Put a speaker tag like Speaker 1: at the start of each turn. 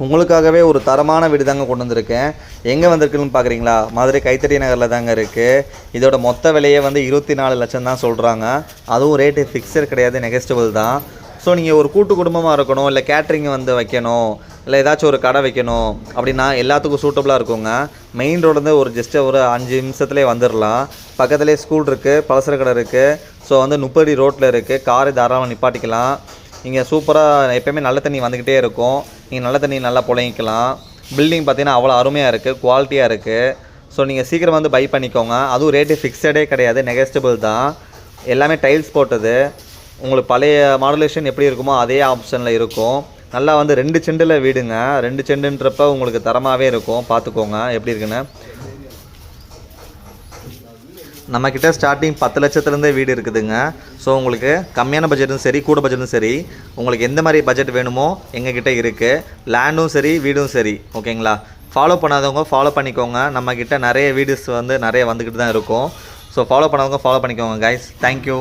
Speaker 1: உங்களுக்காகவே ஒரு தரமான வீடு தாங்க கொண்டு வந்திருக்கேன். எங்கே வந்திருக்குன்னு பார்க்குறீங்களா? மதுரை கைத்தறி நகரில் தாங்க இருக்குது. இதோட மொத்த விலையே வந்து 24 லட்சம் தான் சொல்கிறாங்க. அதுவும் ரேட்டு ஃபிக்ஸட் கிடையாது, நெகஸ்டபிள் தான். ஸோ நீங்கள் ஒரு கூட்டு குடும்பமாக இருக்கணும், இல்லை கேட்ரிங் வந்து வைக்கணும், இல்லை ஏதாச்சும் ஒரு கடை வைக்கணும் அப்படின்னா எல்லாத்துக்கும் சூட்டபுளாக இருக்குங்க. மெயின் ரோடு ஒரு ஜஸ்ட்டு ஒரு 5 நிமிஷத்துலேயே வந்துடலாம். பக்கத்துலேயே ஸ்கூல் இருக்குது, பலசர கடை இருக்குது. ஸோ வந்து 30 ரோட்டில் இருக்குது. காரை தாராளமாக நிப்பாட்டிக்கலாம். இங்கே சூப்பராக எப்போயுமே நல்ல தண்ணி வந்துக்கிட்டே இருக்கும். நீங்கள் நல்ல தண்ணி நல்லா புழங்கிக்கலாம். பில்டிங் பார்த்தீங்கன்னா அவ்வளோ அருமையாக இருக்குது, குவாலிட்டியாக இருக்குது. ஸோ நீங்கள் சீக்கிரம் வந்து பை பண்ணிக்கோங்க. அதுவும் ரேட்டு ஃபிக்ஸடே கிடையாது, நெகஸ்டபிள் தான். எல்லாமே டைல்ஸ் போட்டது. உங்களுக்கு பழைய மாடுலேஷன் எப்படி இருக்குமோ அதே ஆப்ஷனில் இருக்கும். நல்லா வந்து 2 செண்டில் வீடுங்க. 2 செண்டுன்றப்ப உங்களுக்கு தரமாகவே இருக்கும். பார்த்துக்கோங்க எப்படி இருக்குன்னு. நம்மக்கிட்ட ஸ்டார்டிங் 10 லட்சத்துலேருந்தே வீடு இருக்குதுங்க. ஸோ உங்களுக்கு கம்மியான பட்ஜெட்டும் சரி, கூட பட்ஜெட்டும் சரி, உங்களுக்கு எந்த மாதிரி பட்ஜெட் வேணுமோ எங்ககிட்ட இருக்குது. லேண்டும் சரி, வீடும் சரி. ஓகேங்களா? ஃபாலோ பண்ணாதவங்க ஃபாலோ பண்ணிக்கோங்க. நம்மக்கிட்ட நிறைய வீடியோஸ் வந்து நிறைய வந்துக்கிட்டு தான் இருக்கும். ஸோ ஃபாலோ பண்ணாதவங்க ஃபாலோ பண்ணிக்கோங்க கைஸ். தேங்க்யூ.